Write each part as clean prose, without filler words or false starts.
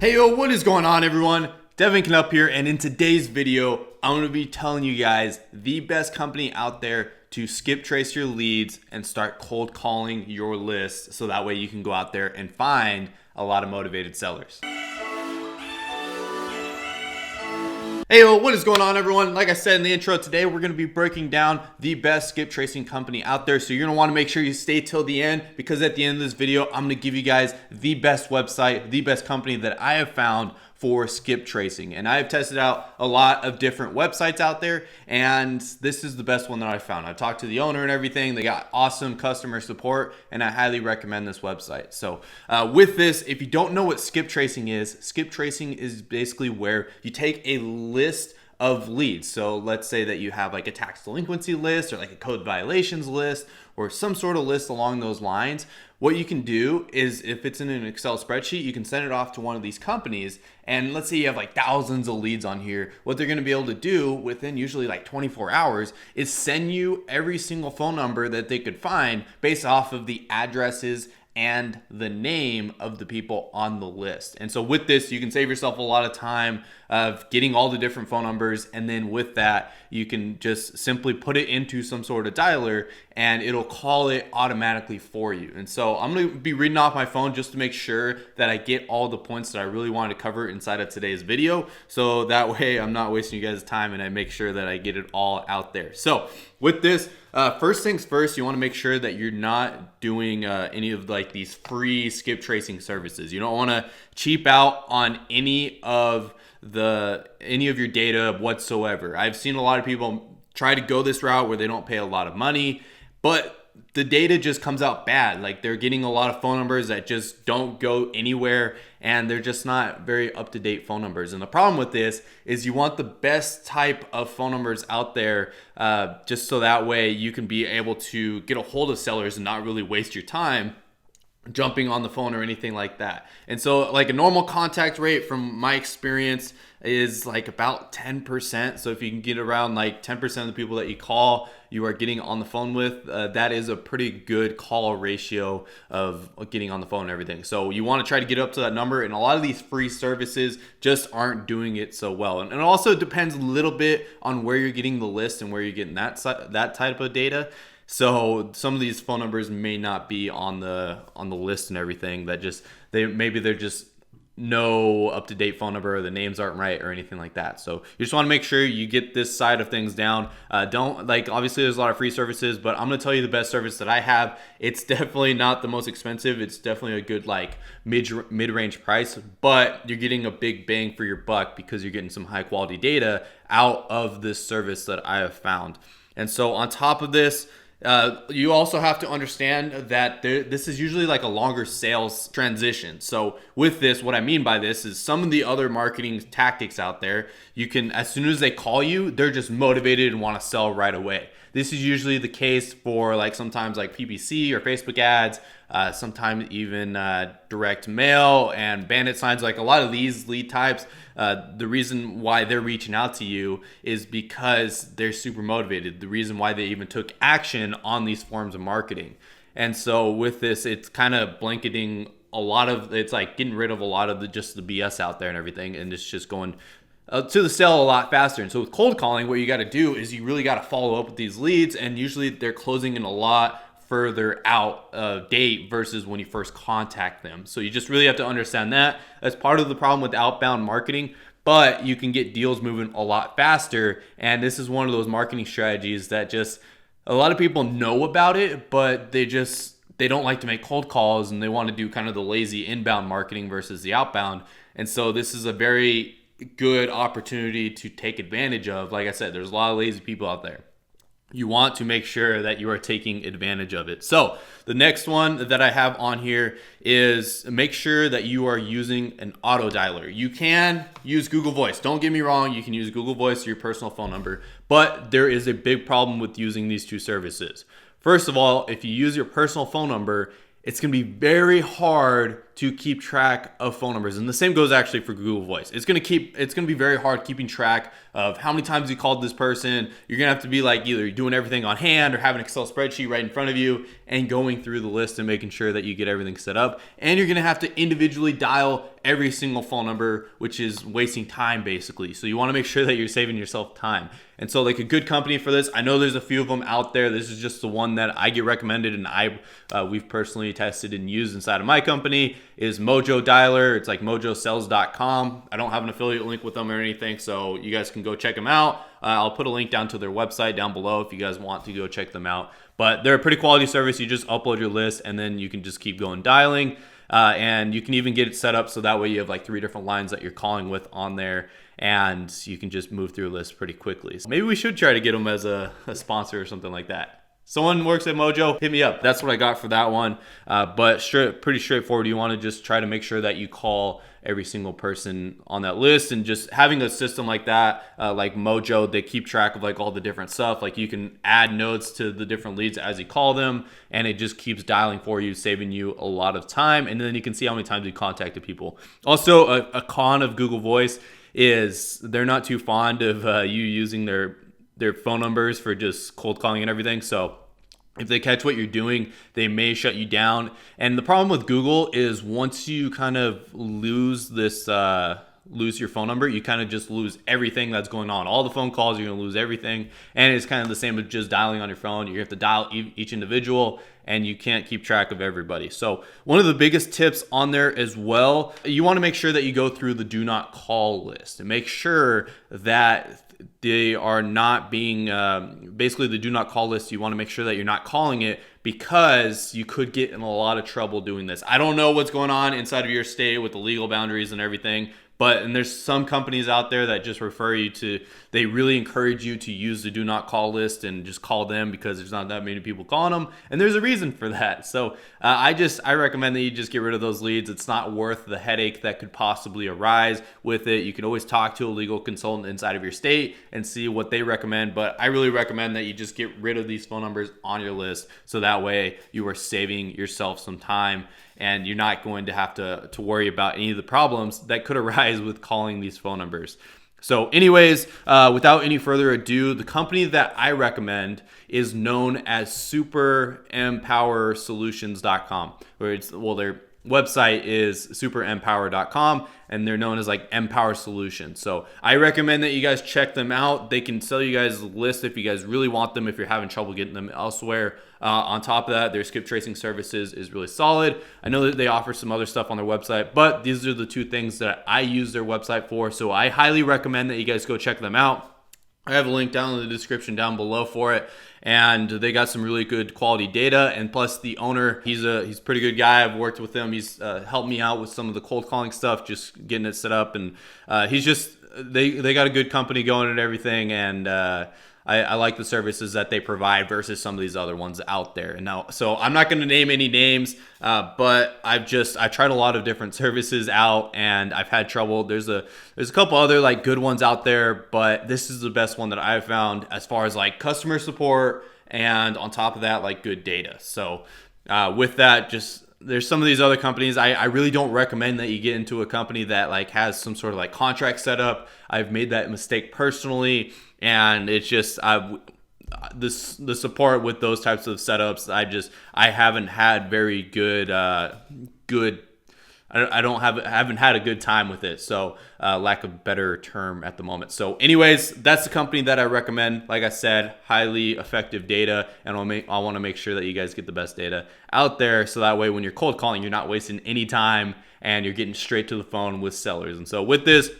Hey yo, what is going on everyone? Devin Knupp here, and in today's video, I'm going to be telling you guys the best company out there to skip trace your leads and start cold calling your list so that way you can go out there and find a lot of motivated sellers. Hey, what is going on everyone? Like I said in the intro, today we're going to be breaking down the best skip tracing company out there. So you're going to want to make sure you stay till the end, because at the end of this video, I'm going to give you guys the best website, the best company that I have found for skip tracing. And I have tested out a lot of different websites out there, and this is the best one that I found. I've talked to the owner and everything. They got awesome customer support, and I highly recommend this website. So with this, if you don't know what skip tracing is basically where you take a list of leads. So let's say that you have like a tax delinquency list or like a code violations list or some sort of list along those lines. What you can do is, if it's in an Excel spreadsheet, you can send it off to one of these companies, and let's say you have like thousands of leads on here. What they're going to be able to do within usually like 24 hours is send you every single phone number that they could find based off of the addresses and the name of the people on the list. And so with this, you can save yourself a lot of time of getting all the different phone numbers, and then with that, you can just simply put it into some sort of dialer and it'll call it automatically for you. And so I'm going to be reading off my phone just to make sure that I get all the points that I really wanted to cover inside of today's video, so that way I'm not wasting you guys' time and I make sure that I get it all out there. So with this, first things first, you want to make sure that you're not doing any of like these free skip tracing services. You don't want to cheap out on any of your data whatsoever. I've seen a lot of people try to go this route where they don't pay a lot of money, but the data just comes out bad. Like, they're getting a lot of phone numbers that just don't go anywhere, and they're just not very up-to-date phone numbers. And the problem with this is you want the best type of phone numbers out there, just so that way you can be able to get a hold of sellers and not really waste your time jumping on the phone or anything like that. And so like a normal contact rate from my experience is like about 10%. So if you can get around like 10% of the people that you call, you are getting on the phone with, that is a pretty good call ratio of getting on the phone and everything. So you want to try to get up to that number, and a lot of these free services just aren't doing it so well. And it also depends a little bit on where you're getting the list and where you're getting that type of data. So some of these phone numbers may not be on the list and everything. That just they're just no up-to-date phone number, or the names aren't right or anything like that. So you just want to make sure you get this side of things down. Don't, like, obviously there's a lot of free services, but I'm going to tell you the best service that I have. It's definitely not the most expensive. It's definitely a good like mid-range price, but you're getting a big bang for your buck because you're getting some high quality data out of this service that I have found. And so on top of this, you also have to understand that this is usually like a longer sales transition. So with this, what I mean by this is some of the other marketing tactics out there, you can, as soon as they call you, they're just motivated and want to sell right away. This is usually the case for like sometimes like PPC or Facebook ads, sometimes even direct mail and bandit signs. Like a lot of these lead types, the reason why they're reaching out to you is because they're super motivated. The reason why they even took action on these forms of marketing. And so with this, it's kind of blanketing it's like getting rid of a lot of the BS out there and everything, and it's just going to the sale a lot faster. And so with cold calling, what you got to do is you really got to follow up with these leads, and usually they're closing in a lot further out date versus when you first contact them. So you just really have to understand that. That's part of the problem with outbound marketing, but you can get deals moving a lot faster. And this is one of those marketing strategies that just a lot of people know about it, but they don't like to make cold calls, and they want to do kind of the lazy inbound marketing versus the outbound. And so this is a very good opportunity to take advantage of. Like I said, there's a lot of lazy people out there. You want to make sure that you are taking advantage of it. So the next one that I have on here is make sure that you are using an auto dialer. You can use Google Voice. Don't get me wrong. You can use Google Voice or your personal phone number, but there is a big problem with using these two services. First of all, if you use your personal phone number, it's going to be very hard to keep track of phone numbers. And the same goes actually for Google Voice. It's going to be very hard keeping track of how many times you called this person. You're going to have to be like either doing everything on hand or have an Excel spreadsheet right in front of you and going through the list and making sure that you get everything set up. And you're going to have to individually dial every single phone number, which is wasting time basically. So you want to make sure that you're saving yourself time. And so like a good company for this, I know there's a few of them out there. This is just the one that I get recommended and we've personally tested and used inside of my company, is Mojo Dialer. It's like mojosells.com. I don't have an affiliate link with them or anything, so you guys can go check them out. I'll put a link down to their website down below if you guys want to go check them out. But they're a pretty quality service. You just upload your list and then you can just keep going dialing. And you can even get it set up so that way you have like 3 different lines that you're calling with on there, and you can just move through a list pretty quickly. So maybe we should try to get them as a sponsor or something like that. Someone works at Mojo, hit me up. That's what I got for that one. But pretty straightforward. You want to just try to make sure that you call every single person on that list, and just having a system like that, like Mojo, they keep track of like all the different stuff. Like you can add notes to the different leads as you call them, and it just keeps dialing for you, saving you a lot of time. And then you can see how many times you contacted people. Also, a con of Google Voice is they're not too fond of you using their phone numbers for just cold calling and everything. So if they catch what you're doing, they may shut you down. And the problem with Google is once you kind of lose your phone number, you kind of just lose everything that's going on. All the phone calls, you're gonna lose everything. And it's kind of the same with just dialing on your phone. You have to dial each individual, and you can't keep track of everybody. So one of the biggest tips on there as well, you wanna make sure that you go through the do not call list and make sure that they are not being, basically the do not call list, you want to make sure that you're not calling it, because you could get in a lot of trouble doing this. I don't know what's going on inside of your state with the legal boundaries and everything, and there's some companies out there that just refer you to, they really encourage you to use the do not call list and just call them because there's not that many people calling them, and there's a reason for that. So I recommend that you just get rid of those leads. It's not worth the headache that could possibly arise with it. You can always talk to a legal consultant inside of your state and see what they recommend, but I really recommend that you just get rid of these phone numbers on your list, so that way you are saving yourself some time and you're not going to have to worry about any of the problems that could arise with calling these phone numbers. So anyways, without any further ado, the company that I recommend is known as superempowersolutions.com, where their website is superempower.com, and they're known as like Empower Solutions. So I recommend that you guys check them out. They can sell you guys a list if you guys really want them, if you're having trouble getting them elsewhere. On top of that, their Skiptracing services is really solid. I know that they offer some other stuff on their website, but these are the 2 things that I use their website for. So I highly recommend that you guys go check them out. I have a link down in the description down below for it, and they got some really good quality data. And plus, the owner, he's a pretty good guy. I've worked with him. He's helped me out with some of the cold calling stuff, just getting it set up, and they got a good company going and everything. And I like the services that they provide versus some of these other ones out there. And now, so I'm not going to name any names, but I've tried a lot of different services out, and I've had trouble. There's a couple other like good ones out there, but this is the best one that I've found as far as like customer support, and on top of that, like good data. So with that, there's some of these other companies. I really don't recommend that you get into a company that like has some sort of like contract set up. I've made that mistake personally, and it's just the support with those types of setups. I haven't had very good I haven't had a good time with it. So lack of better term at the moment. So anyways, that's the company that I recommend. Like I said, highly effective data, and I want to make sure that you guys get the best data out there, so that way when you're cold calling, you're not wasting any time and you're getting straight to the phone with sellers. And so with this,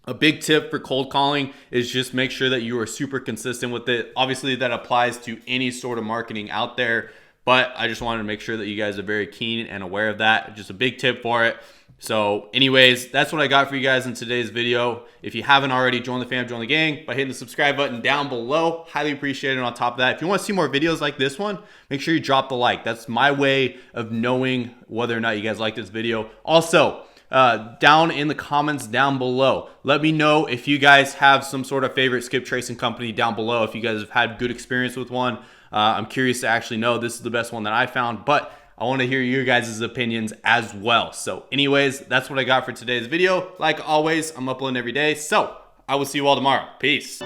a big tip for cold calling is just make sure that you are super consistent with it. Obviously, that applies to any sort of marketing out there, but I just wanted to make sure that you guys are very keen and aware of that. Just a big tip for it. So anyways, that's what I got for you guys in today's video. If you haven't already, join the fam, join the gang by hitting the subscribe button down below. Highly appreciate it. On top of that, if you want to see more videos like this one, make sure you drop the like. That's my way of knowing whether or not you guys like this video. Also, down in the comments down below, let me know if you guys have some sort of favorite skip tracing company down below, if you guys have had good experience with one. I'm curious to actually know. This is the best one that I found, but I want to hear your guys' opinions as well. So anyways, that's what I got for today's video. Like always, I'm uploading every day. So I will see you all tomorrow. Peace.